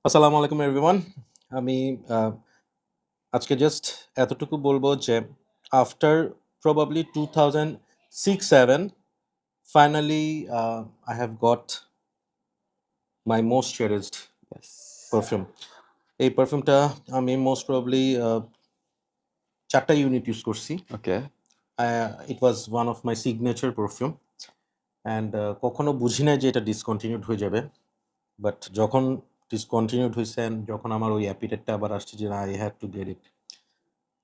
আসসালামু আলাইকুম এভরিওয়ান। আমি আজকে জাস্ট এতটুকু বলবো যে after probably 2006-7 finally I have got my most cherished Yes. Perfume. এই পারফিউমটা আমি মোস্ট প্রবাবলি 4টা ইউনিট ইউজ করছি। Okay. It was one of my signature perfume and কখনো বুঝি নাই যে এটা ডিসকন্টিনিউড হয়ে যাবে। বাট যখন ডিসকন্টিনিউড হয়েছে and যখন আমার ওই অ্যাপিটাইটটা আবার আসছে যে না I have to get it,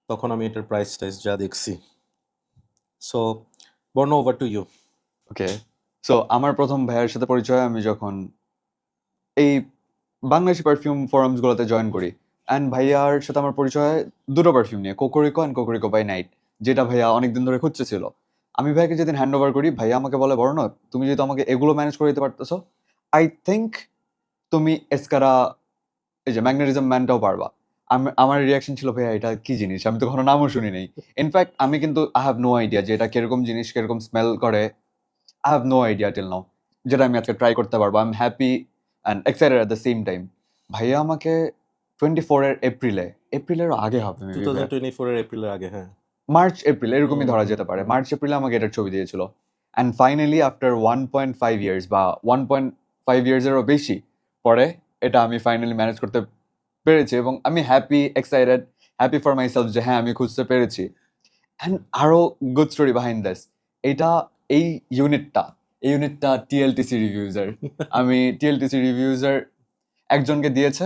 তখন আমি এটার প্রাইস টাইস যা দেখছি। So Barno, over to you. Okay, so আমার প্রথম ভাইয়ের সাথে পরিচয় আমি যখন এই বাংলাদেশি পারফিউম ফোরামসগুলোতে জয়েন করি, অ্যান্ড ভাইয়ার সাথে আমার পরিচয় দুটো পারফিউম নিয়ে, Cocorico and Cocorico by night, যেটা ভাইয়া অনেকদিন ধরে খুঁজতেছিল। আমি ভাইয়াকে যেদিন হ্যান্ড ওভার করি, ভাইয়া আমাকে বলে, বর্ণ, তুমি যেহেতু আমাকে এগুলো ম্যানেজ করে দিতে পারতেছো, আই থিঙ্ক তুমি এসকারা, এই যে ম্যাগনেটিজম ম্যানটাও পারবা। আমার রিয়াকশন ছিল, ভাইয়া এটা কি জিনিস, আমি তো কখনো নামও শুনি নাই। ইনফ্যাক্ট আমি কিন্তু আই হ্যাভ নো আইডিয়া যে এটা কিরকম জিনিস, কিরকম স্মেল করে। I have no idea till now, যেটা আমি আজকে ট্রাই করতে পারবো। I am happy and excited at the same time. ভাইয়া আমাকে 24 এপ্রিলের আগে হবে মেবি, 2024 এর এপ্রিলের আগে, হ্যাঁ। মার্চ এপ্রিল এরকমই ধরা যেতে পারে। মার্চ এপ্রিলে আমাকে এটার ছবি দিয়েছিল, অ্যান্ড ফাইনালি আফটার 1.5 ইয়ার্স বা 1.5 ইয়ার্সেরও বেশি পরে এটা আমি ফাইনালি ম্যানেজ করতে পেরেছি, এবং আমি হ্যাপি ফর মাই সেলফ যে হ্যাঁ আমি খুঁজতে পেরেছি। অ্যান্ড আরও গুড স্টোরি বিহাইন্ড দিস। এইটা এই ইউনিটটা টিএলটিসি রিভিউজার। আমি টিএলটিসি রিভিউজার একজনকে দিয়েছে,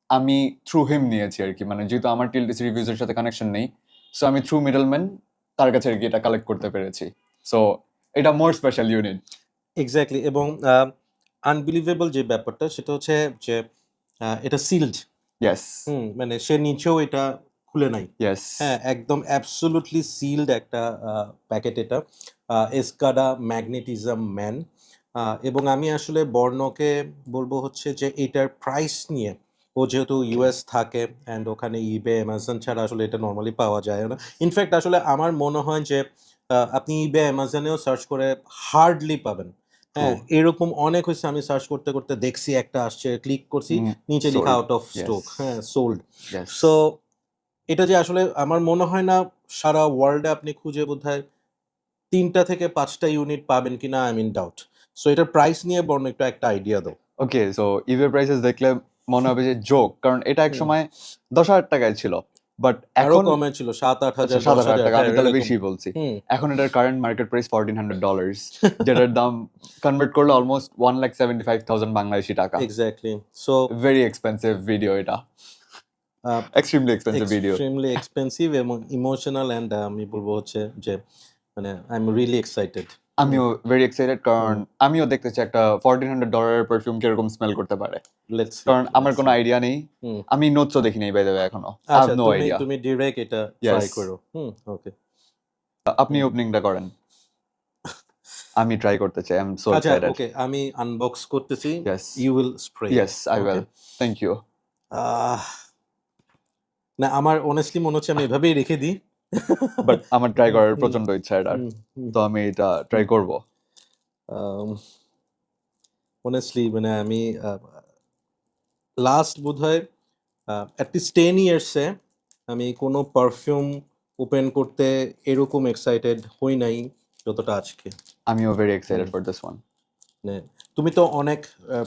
আমি থ্রু হিম নিয়েছি আর কি, মানে যেহেতু আমার টিএলটিসি রিভিউজের সাথে কানেকশন নেই, সো আমি থ্রু মিডলম্যান তার কাছে আর কি এটা কালেক্ট করতে পেরেছি। সো এটা মোর স্পেশাল ইউনিট। এক্স্যাক্টলি। এবং আনবিলিভেবল যে ব্যাপারটা সেটা হচ্ছে যে এটা সিলড। ইয়েস, মানে সে নিচেও এটা খুলে নাই। ইয়েস। হ্যাঁ, একদম অ্যাবসোলুটলি সিলড একটা প্যাকেট এটা। এসকাডা ম্যাগনেটিজম ম্যান। এবং আমি আসলে বর্ণকে বলবো হচ্ছে যে এটার প্রাইস নিয়ে, ও যেহেতু ইউএস থাকে অ্যান্ড ওখানে ইবে অ্যামাজন ছাড়া আসলে এটা নর্মালি পাওয়া যায় না। ইনফ্যাক্ট আসলে আমার মনে হয় যে আপনি ইবে অ্যামাজনেও সার্চ করে হার্ডলি পাবেন। হ্যাঁ, এরকম অনেক হয়েছে, আমি সার্চ করতে করতে দেখছি একটা আসছে, ক্লিক করছি, নিচে লেখা আউট অফ স্টক, হ্যাঁ, সোল্ড। সো এটা যে আসলে আমার মনে হয় না সারা ওয়ার্ল্ডে আপনি খুঁজে বোধহয় 3টা থেকে 5টা ইউনিট পাবেন কিনা, আই মিন ডাউট। সো এটার প্রাইস নিয়ে বর্ণ একটু একটা আইডিয়া দাও। ওকে, সো ইবে প্রাইসেস দেখলে মনে হবে যে জোক, কারণ এটা এক সময় 10,000 টাকায় ছিল, বাট আরো এখন কমে ছিল, 7-8 হাজার, 7,000 টাকা, আমি হ্যাঁ, তাহলে এরকম। বেশি বলছি। এখন এটার কারেন্ট মার্কেট প্রাইস $1,400, যেটার দাম কনভার্ট করলে অলমোস্ট 1,75,000 বাংলাদেশি টাকা। Exactly. So very expensive video এটা, extremely expensive video. Extremely expensive এবং ইমোশনাল অ্যান্ড আমি বলবো হচ্ছে যে মানে আই এম রিয়েলি এক্সাইটেড। আমিও ভেরি এক্সাইটেড, কারণ আমিও দেখতে চাই একটা $1,400 পারফিউম কিরকম স্মেল করতে পারে, লেটস সি, কারণ আমার কোনো আইডিয়া নেই। আমি নোটসও দেখি নাই বাই দ্য ওয়ে এখনো। আই হ্যাভ আচ্ছা, নো তুমি আইডিয়া। তুমি ডিরেক্ট এটা ট্রাই করো। ওকে, আপনি ওপেনিংটা করেন, আমি ট্রাই করতে চাই। আই এম সো আচ্ছা, এক্সাইটেড। ওকে, আমি আনবক্স করতেছি। Yes. You will spray. Yes, I will. Thank you. না, আমার অনেস্টলি মনে হচ্ছে আমি এভাবেই রেখে দিই। বাট আমার ট্রাই করার প্রচন্ড ইচ্ছা এটার, তো আমি এটা ট্রাই করব। অনেস্টলি মানে আমি লাস্ট বোধহয় অ্যাটলিস্ট 10 ইয়ার্সে আমি কোনো পারফিউম ওপেন করতে এরকম এক্সাইটেড হই নাই যতটা আজকে। আমিও very excited for this one. মানে তুমি তো অনেক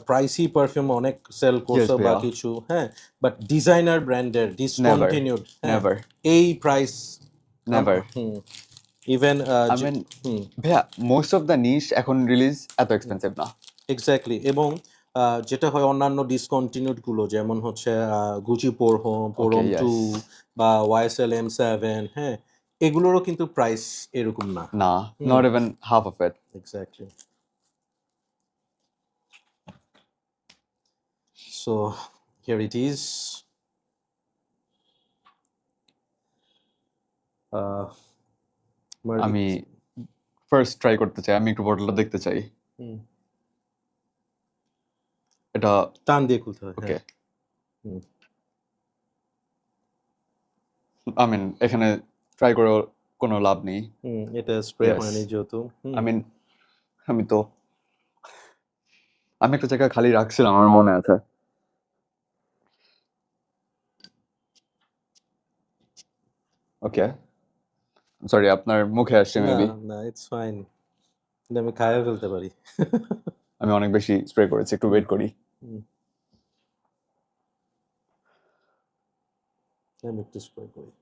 প্রাইসি পারফিউম অনেক সেল করছো বা ভাইয়া। কিছু, হ্যাঁ, বাট ডিজাইনার ব্র্যান্ডের ডিসকন্টিনিউড নেভার। এই price never. Even I mean ভাইয়া, মোস্ট অফ দ্য নিশ এখন রিলিজ এত এক্সপেন্সিভ না। এক্স্যাক্টলি। এবং যেটা হয় অন্যান্য ডিসকন্টিনিউড গুলো, যেমন হচ্ছে গুচি পোরহোম 2 বা ওয়াইএসএল M7, হ্যাঁ, এগুলোরও কিন্তু প্রাইস এরকম না। না, not even half of it. Exactly. So here it is. আমি ফার্স্ট ট্রাই করতে চাই, আমি একটু বটলটা দেখতে চাই। এটা টান দিয়ে খুলতে হয়। ওকে, আই মিন এখানে ট্রাই করে কোনো লাভ নেই। এটা স্প্রে হয়নি যেহেতু। আই মিন আমি একটা জায়গায় খালি রাখছিলাম, আমার মনে আছে। ওকে, সরি আপনার মুখে আসছে না মেবি। না, ইটস ফাইন, এটা আমি খাইয়ে ফেলতে পারি। আমি অনেক বেশি স্প্রে করেছি, একটু ওয়েট করি। হুম, আমি একটু স্প্রে করি।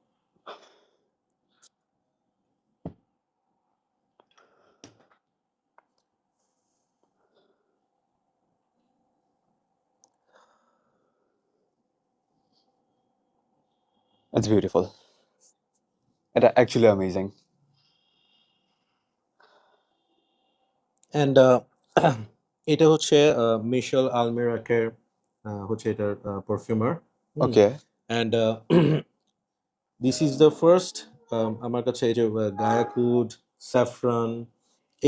ইটস বিউটিফুল, এটা অ্যাকচুয়ালি অ্যামেজিং। অ্যান্ড এটা হচ্ছে মিশেল আলমেরাকের হচ্ছে এটার perfumer. Okay, and this is the first, আমার কাছে এই যে গায়াকুড, স্যাফরান,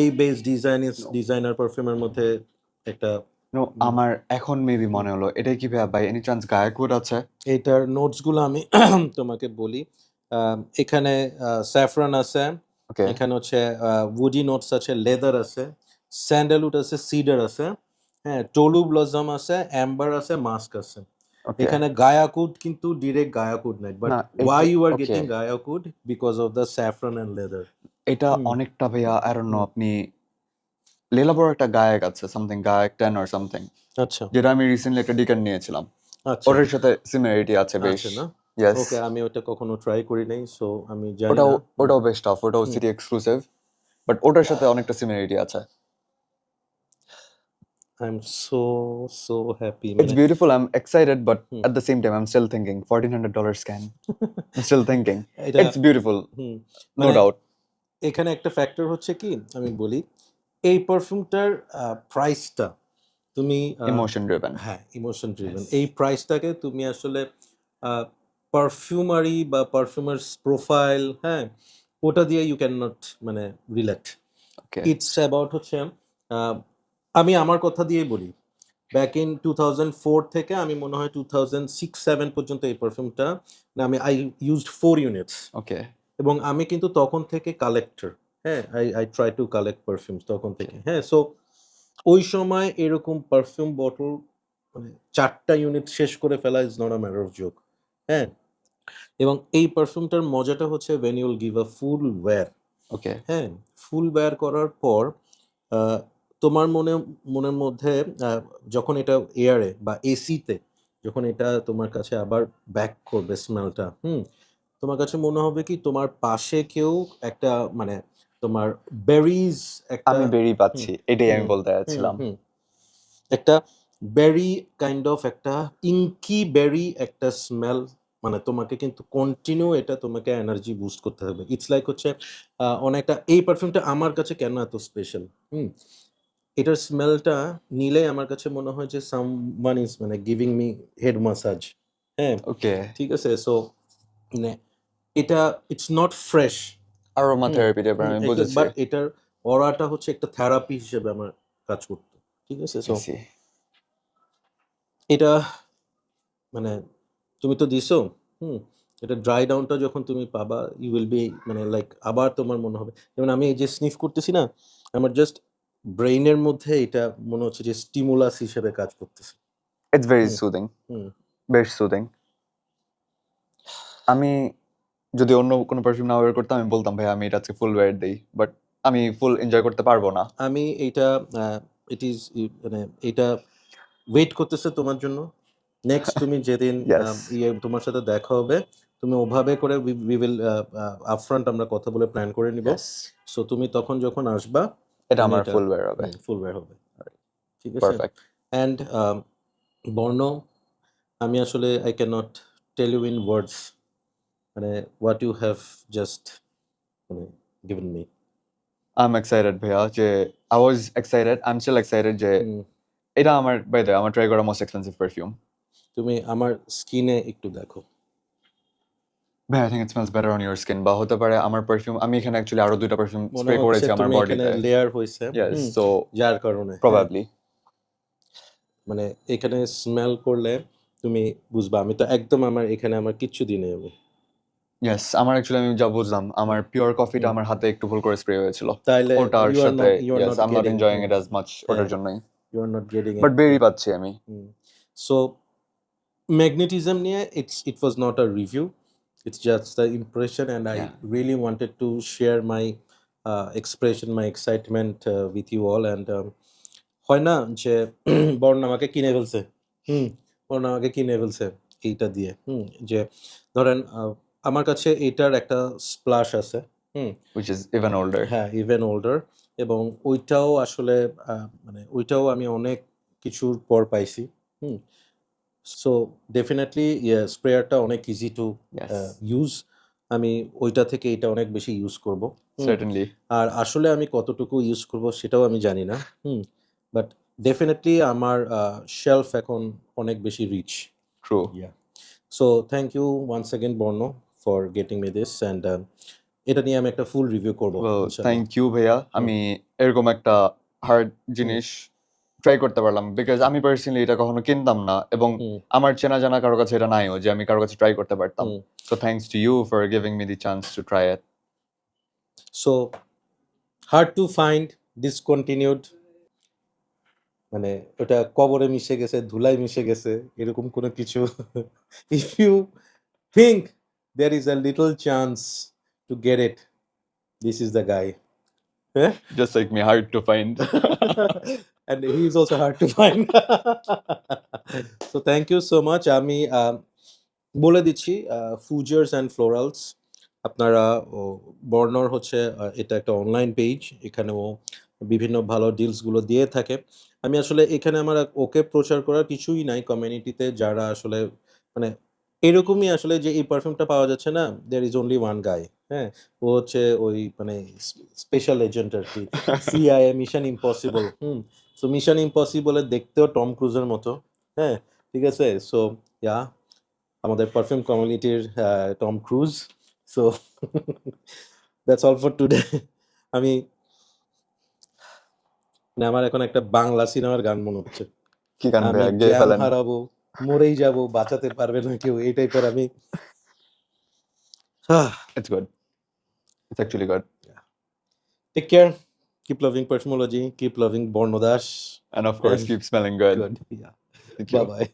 এই বেস ডিজাইনার পারফিউমের মধ্যে একটা নো আমার এখন মেবি মনে হলো, এটাই কি ভাই এনি চান্স গায়কউড আছে? এইটার নোটসগুলো আমি তোমাকে বলি। এখানে স্যাফরান আছে, ওকে, এখানে হচ্ছে উডি নোটস আছে, লেদার আছে, স্যান্ডেলউড আছে, সিডার আছে, হ্যাঁ, টলু ব্লসম আছে, অ্যাম্বার আছে, মাস্ক আছে। ওকে, এখানে গায়াকুড কিন্তু ডিরেক্ট গায়াকুড নাই, বাট না why you are okay, getting guaiacwood because of the saffron and leather. এটা হুম অনেকটা ভাইয়া আই ডোন্ট নো, হুম আপনি লীলাবর একটা গায়ক আছে সামথিং গায়ক 10 অর সামথিং, আচ্ছা যেটা আমি রিসেন্টলি একটা ডিকার নিয়েছিলাম, আচ্ছা ওটার সাথে সিমিলারিটি আছে বেশ। আছে না? ইয়েস, ওকে, আমি ওটা কখনো ট্রাই করি নাই, সো আমি জানি ওটাও না। ওটাও বেশ টাফ, ওটাও হুম সিটি এক্সক্লুসিভ, বাট ওটার সাথে অনেকটা সিমিলারিটি আছে। I am so so happy, It's মানে beautiful, I'm excited, but hmm at the same time I'm still thinking $1,400 scan. I'm still thinking এটা it's beautiful, হুম no মানে doubt. এখানে একটা factor হচ্ছে কি, আমি বলি, এই পারফিউমটার প্রাইসটা তুমি Emotion driven. হ্যাঁ, ইমোশন ড্রিভেন, Yes. এই প্রাইসটাকে তুমি আসলে পারফিউমারি বা পারফিউমার্স প্রোফাইল, হ্যাঁ, ওটা দিয়ে ইউ ক্যান নট মানে রিলেট। Okay. ইটস অ্যাবাউট হচ্ছে আহ, আমি আমার কথা দিয়েই বলি, ব্যাক ইন 2004 থেকে আমি মনে হয় 2006-7 পর্যন্ত এই পারফিউমটা, আমি আই ইউজড 4 ইউনিটস, Okay. এবং আমি কিন্তু তখন থেকে কালেক্টর। হ্যাঁ, I try to collect perfumes তখন থেকে। হ্যাঁ, সো ওই সময় এরকম পারফিউম বটল মানে 4টা ইউনিট শেষ করে ফেলা is not a matter of joke. হ্যাঁ, এবং এই পারফিউমটার মজাটা হচ্ছে when you'll give a full wear, Okay. হ্যাঁ, ফুল wear করার পর আহ, তোমার মনের মধ্যে যখন এটা এয়ারে বা এসিতে যখন এটা তোমার কাছে আবার ব্যাক করবে স্মেলটা, তোমার কাছে মনে হবে কি তোমার পাশে কেউ একটা মানে তোমার বেরিজ একটা, আমি বেরি হুম পাচ্ছি, এটাই আমি হুম বলতে হুম যাচ্ছিলাম। হুম একটা বেরি কাইন্ড অফ একটা ইঙ্কি বেরি একটা স্মেল, মানে তোমাকে কিন্তু কন্টিনিউ এটা তোমাকে এনার্জি বুস্ট করতে হবে। ইটস লাইক হচ্ছে অনেকটা, এই পারফিউমটা আমার কাছে কেন এত স্পেশাল, এটার স্মেলটা নিলে আমার কাছে মনে হয় যে সামওয়ান ইজ মানে গিভিং মি হেড মাসাজ। হ্যাঁ, ওকে, ঠিক আছে, সো মানে এটা it's not fresh, aroma hmm therapy টাইপের, আমি বুঝেছি। বাট এটার অরাটা হচ্ছে একটা থেরাপি হিসেবে আমার কাজ করতো। ঠিক আছে, সো I see. এটা মানে তুমি তো দিছো, হুম এটা ড্রাই ডাউনটা যখন তুমি পাবা ইউ উইল বি মানে লাইক আবার তোমার মনে হবে, যেমন আমি এই যে স্নিফ করতেছি না, আমার জাস্ট ব্রেইনের মধ্যে এটা মনে হচ্ছে যে স্টিমুলাস হিসেবে কাজ করতেছে। It's very হুম soothing, হুম বেশ সুদিং। আমি যদি অন্য কোনো পারফিউম না বের করতাম আমি বলতাম ভাই আমি এটা আজকে ফুল ওয়্যার দেই, বাট আমি ফুল এনজয় করতে পারবো না। আমি এইটা ইট ইজ মানে এটা ওয়েট করতেছে তোমার জন্য। নেক্সট তুমি যেদিন ইয়েস, তোমার সাথে দেখা হবে, তুমি ওভাবে করে উই উইল আপফ্রন্ট আমরা কথা বলে প্ল্যান করে নিব। ইয়েস, সো তুমি তখন যখন আসবা এটা তুমি আমার এটা ফুল ওয়্যার হবে। ফুল বের হবে, ঠিক আছে। পারফেক্ট। অ্যান্ড বর্ণ, আমি আসলে I can not tell you in words মানে হোয়াট ইউ হ্যাভ জাস্ট মানে given me. I am excited ভাইয়া, যে I was excited, I am still excited যে এটা আমার বাই দ্য আমার ট্রাই করা মোস্ট এক্সপেন্সিভ পারফিউম। তুমি আমার স্কিনে একটু দেখো, ভাই I think it smells better on your skin, বা হতে পারে আমার পারফিউম, আমি এখানে অ্যাকচুয়ালি আরো 2টা পারফিউম মনে স্প্রে হচ্ছে করেছি আমার তুমি এখানে বডিতে। লেয়ার হয়েছে, ইয়েস, সো যার কারণে হ্যাঁ, প্রবাবলি মানে এখানে স্মেল করলে তুমি বুঝবা, আমি তো একদম আমার এখানে আমার কিচ্ছু দিই নেই আমি। ইয়েস, আমার অ্যাকচুয়ালি আমি যা বুঝলাম আমার পিওর কফিটা হুম, আমার হাতে একটু ভুল করে স্প্রে হয়েছিল, তাইলে ওটার ইউ আর সাথে। Not yes, I am not getting, enjoying it as much ওটার হ্যাঁ, জন্যই, you are not getting but it. Berry পাচ্ছি আমি। সো ম্যাগনেটিজম নিয়ে it was not a review, It's just the impression, and I Yeah. really wanted to share my expression, my excitement with you all. And হয় না যে বর্ণ আমাকে কিনে ফেলছে, বর্ণ আমাকে কিনে ফেলছে এইটা দিয়ে, যে ধরেন আমার কাছে এইটার একটা স্প্লাশ আছে, Which is even older. হ্যাঁ, ইভেন ওল্ডার, এবং ওইটাও আসলে মানে ওইটাও আমি অনেক কিছুর পর পাইছি। সো ডেফিনেটলি স্প্রেয়ারটা অনেক ইজি টু Yes. ইউজ। আমি ওইটা থেকে এটা অনেক বেশি ইউজ করব। Certainly. আর আসলে আমি কতটুকু ইউজ করব সেটাও আমি জানি না, বাট ডেফিনেটলি আমার শেলফ এখন অনেক বেশি rich. True. Yeah. So thank you once again, Borno, for getting me this, and এটা নিয়ে আমি একটা ফুল রিভিউ করব Well, ইনশাআল্লাহ। thank you ভাইয়া। আমি এরকম একটা হার্ড জিনিস ট্রাই করতে পারলাম, বিকজ আমি পার্সোনালি এটা কখনো কিনতাম না, এবং আমার চেনা জানা কারো কাছে এটা নাইও যে আমি কারো কাছে ট্রাই করতে পারতাম। So thanks to you for giving me the chance to try it. So hard to find, discontinued, মানে ওটা কবরে মিশে গেছে, ধুলায় মিশে গেছে, এরকম কোনো কিছু। If you think there is a little chance to get it, this is the guy. হ্যাঁ? Just like me, hard to find. And he is also hard to find. So thank you so much. আমি বলে দিচ্ছি, ফুজার্স and ফ্লোরালস, আপনারা বর্ণর হচ্ছে এটা একটা online page, এখানেও বিভিন্ন ভালো ডিলসগুলো দিয়ে থাকে। আমি আসলে এখানে আমার ওকে প্রচার করার কিছুই নাই কমিউনিটিতে, যারা আসলে মানে এরকমই আসলে যে এই পারফিউমটা পাওয়া যাচ্ছে না, there is only one guy, হ্যাঁ, ও হচ্ছে ওই মানে স্পেশাল এজেন্ট আর কি, CIA, mission impossible. So mission ইম্পসিবলের দেখতেও টম ক্রুজের মতো, হ্যাঁ, ঠিক আছে। সো ইয়া, আমাদের পারফিউম কমিউনিটির Tom Cruise. So that's all for today. আমি মানে আমার এখন একটা বাংলা সিনেমার গান মনে হচ্ছে, কি গান আমি ভাইয়া, গেয়ে জ্ঞান ফেলেন। হারাবো, মরেই যাব, বাঁচাতে পারবে না কেউ, এই টাইপের আমি। It's good. It's actually good. Take care, keep loving perfumology, keep loving Barnadas, And of course, and keep smelling good. good. Yeah. Thank you. Bye bye.